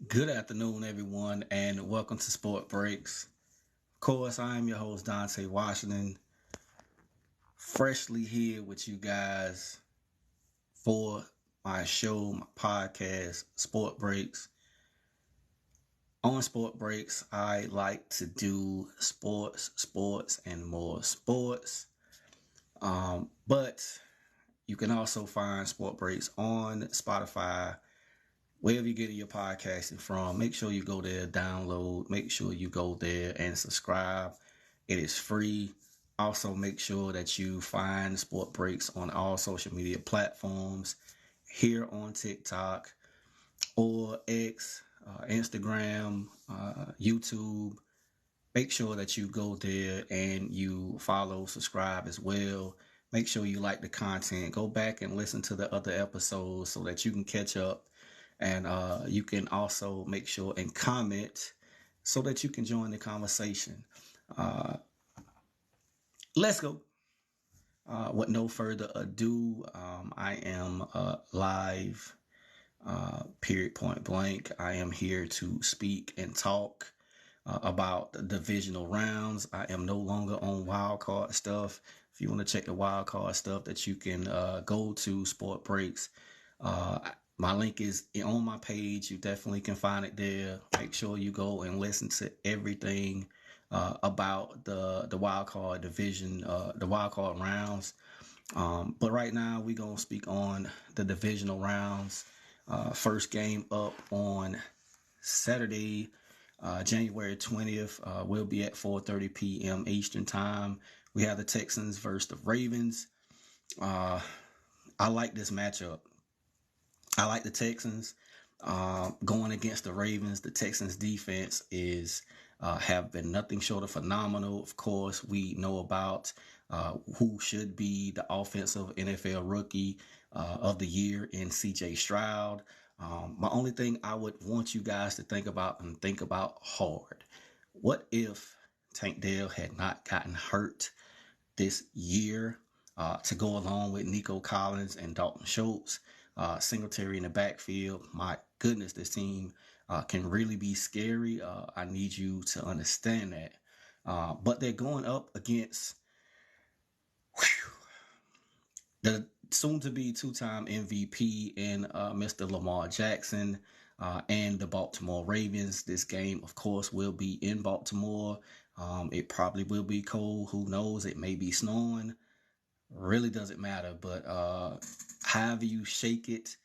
Good afternoon, everyone, and welcome to Sport Breaks. Of course, I am your host, Dante Washington, freshly here with you guys for my show, my podcast, Sport Breaks. On Sport Breaks, I like to do sports, and more sports. But you can also find Sport Breaks on Spotify, wherever you're getting your podcasting from. Make sure you go there, download. Make sure you go there and subscribe. It is free. Also, make sure that you find Sport Breaks on all social media platforms, here on TikTok or X, Instagram, YouTube. Make sure that you go there and you follow, subscribe as well. Make sure you like the content. Go back and listen to the other episodes so that you can catch up. And you can also make sure and comment so that you can join the conversation. Let's go. With no further ado, I am live, period, point blank. I am here to speak and talk about the divisional rounds. I am no longer on wild card stuff. If you want to check the wild card stuff, that you can go to Sport Breaks. My link is on my page. You definitely can find it there. Make sure you go and listen to everything about the wild card division, the wild card rounds. But right now we're gonna speak on the divisional rounds. First game up on Saturday, January 20th, will be at 4:30 p.m. Eastern time. We have the Texans versus the Ravens. I like this matchup. I like the Texans going against the Ravens. The Texans defense is have been nothing short of phenomenal. Of course, we know about who should be the offensive NFL rookie of the year in C.J. Stroud. My only thing I would want you guys to think about and think about hard. What if Tank Dell had not gotten hurt this year to go along with Nico Collins and Dalton Schultz, Singletary in the backfield? My goodness, this team can really be scary. I need you to understand that. But they're going up against the soon-to-be two-time MVP in Mr. Lamar Jackson and the Baltimore Ravens. This game, of course, will be in Baltimore. It probably will be cold. Who knows? It may be snowing. Really doesn't matter. But however you shake it,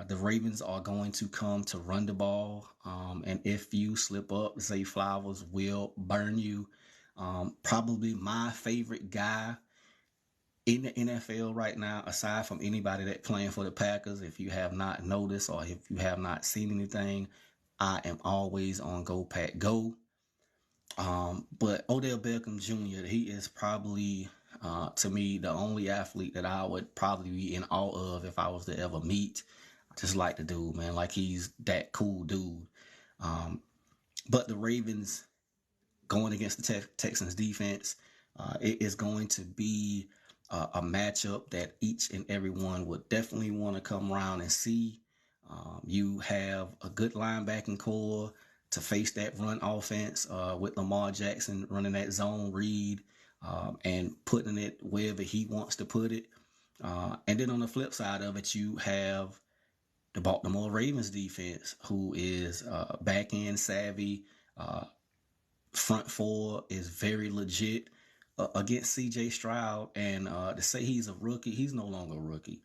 the Ravens are going to come to run the ball. And if you slip up, Zay Flowers will burn you. Probably my favorite guy in the NFL right now, aside from anybody that playing for the Packers. If you have not noticed or if you have not seen anything, I am always on Go Pack Go. But Odell Beckham Jr., he is probably, to me, the only athlete that I would probably be in awe of if I was to ever meet. I just like the dude, man. Like, he's that cool dude. But the Ravens going against the Texans defense, it is going to be a matchup that each and everyone would definitely want to come around and see. You have a good linebacking core to face that run offense with Lamar Jackson running that zone read and putting it wherever he wants to put it. And then on the flip side of it, you have the Baltimore Ravens defense, who is back end savvy. Front four is very legit against C.J. Stroud. And to say he's a rookie, he's no longer a rookie.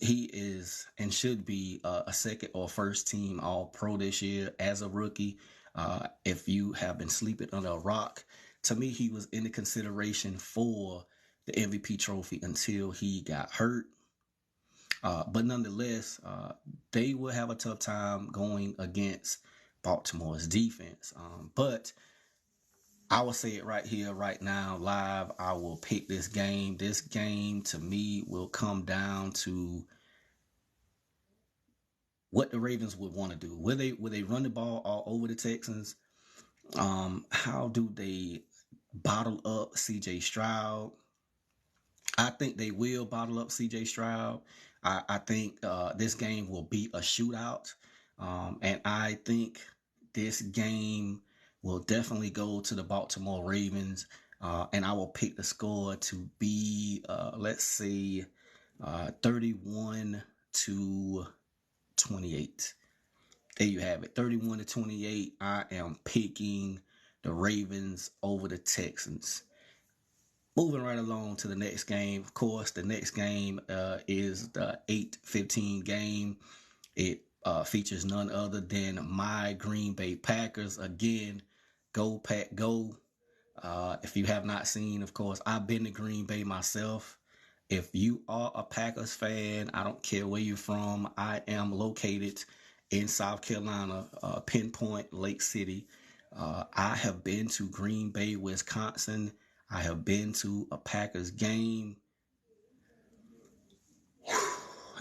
He is and should be a second or first team All-Pro this year as a rookie. If you have been sleeping under a rock, to me, he was in the consideration for the MVP trophy until he got hurt. But nonetheless, they will have a tough time going against Baltimore's defense. But I will say it right here, right now, live. I will pick this game. This game, to me, will come down to what the Ravens would want to do. Will they run the ball all over the Texans? How do they bottle up C.J. Stroud? I think they will bottle up C.J. Stroud. I think this game will be a shootout. And I think this game will definitely go to the Baltimore Ravens. And I will pick the score to be, let's say, 31 to 28. There you have it. 31 to 28. I am picking the Ravens over the Texans. Moving right along to the next game. Of course, the next game is the 8:15 game. It features none other than my Green Bay Packers. Again, go Pack, go. If you have not seen, of course, I've been to Green Bay myself. If you are a Packers fan, I don't care where you're from. I am located in South Carolina, Pinpoint Lake City. I have been to Green Bay, Wisconsin. I have been to a Packers game.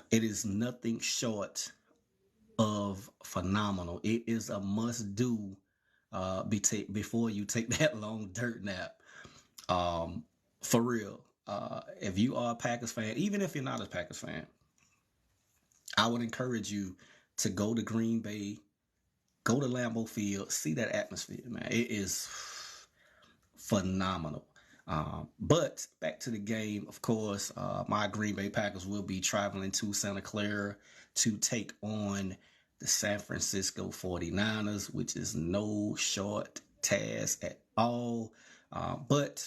It is nothing short of phenomenal. It is a must do before you take that long dirt nap. For real. If you are a Packers fan, even if you're not a Packers fan, I would encourage you to go to Green Bay, go to Lambeau Field, see that atmosphere, man. It is phenomenal. But back to the game, of course, my Green Bay Packers will be traveling to Santa Clara to take on the San Francisco 49ers, which is no short task at all. But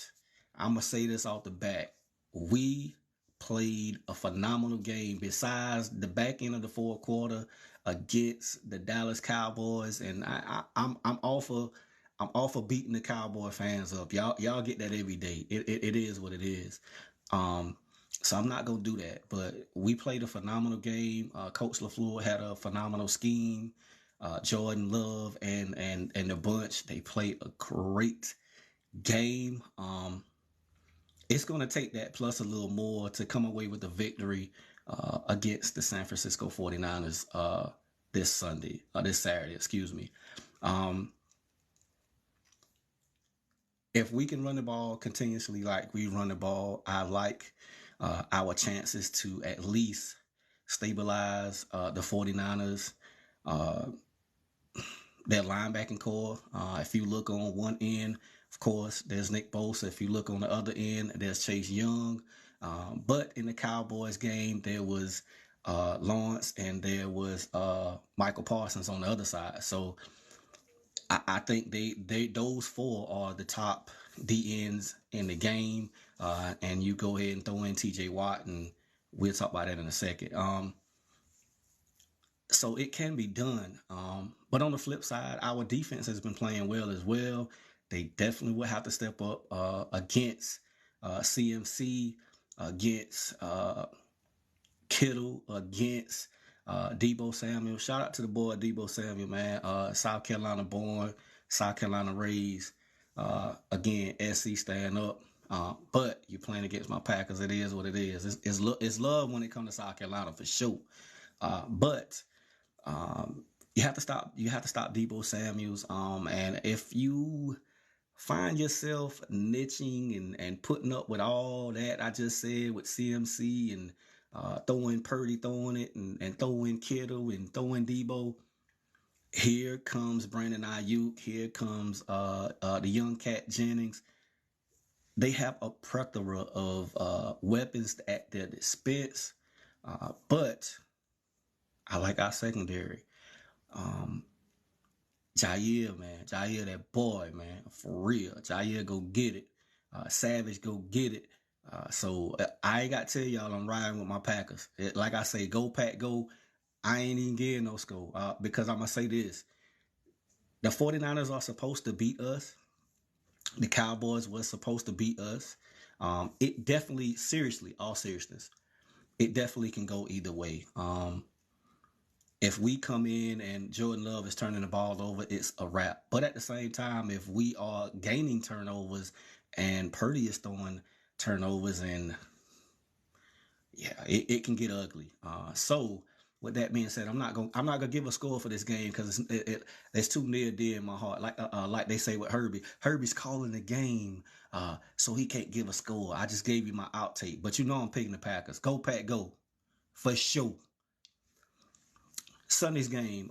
I'm going to say this off the bat. We played a phenomenal game besides the back end of the fourth quarter against the Dallas Cowboys. And I'm all for beating the Cowboy fans up. Y'all get that every day. It is what it is. So I'm not gonna do that. But we played a phenomenal game. Coach LaFleur had a phenomenal scheme. Jordan Love and the bunch, they played a great game. It's gonna take that plus a little more to come away with the victory against the San Francisco 49ers this Saturday, excuse me. If we can run the ball continuously like we run the ball, I like our chances to at least stabilize the 49ers, uh, their linebacking core. If you look on one end, of course, there's Nick Bosa. If you look on the other end, there's Chase Young. But in the Cowboys game, there was Lawrence and there was Michael Parsons on the other side. So I think those four are the top D ends in the game. And you go ahead and throw in TJ Watt, and we'll talk about that in a second. So it can be done. But on the flip side, our defense has been playing well as well. They definitely will have to step up against CMC, against Kittle, against Debo Samuel. Shout out to the boy Debo Samuel, man. South Carolina born, South Carolina raised. Again, SC stand up. But you're playing against my Packers. It is what it is. It's love when it comes to South Carolina for sure. But you have to stop. You have to stop Debo Samuels. And if you find yourself niching and putting up with all that I just said with CMC and throwing Purdy, throwing it, and throwing Kittle and throwing Debo, here comes Brandon Ayuk. Here comes the young Cat Jennings. They have a plethora of weapons at their dispense, but I like our secondary. Jair, man. Jair, that boy, man. For real. Jair, go get it. Savage, go get it. So I ain't got to tell y'all I'm riding with my Packers. Like I say, go Pack, go. I ain't even getting no score because I'm going to say this. The 49ers are supposed to beat us. The Cowboys were supposed to beat us. It definitely, seriously, all seriousness, it definitely can go either way. If we come in and Jordan Love is turning the ball over, it's a wrap. But at the same time, if we are gaining turnovers and Purdy is throwing turnovers, and yeah, it can get ugly. So with that being said, I'm not gonna give a score for this game because it's too near dear in my heart. Like they say with Herbie, Herbie's calling the game, so he can't give a score. I just gave you my outtake, but you know I'm picking the Packers. Go Pack, go for sure. Sunday's game.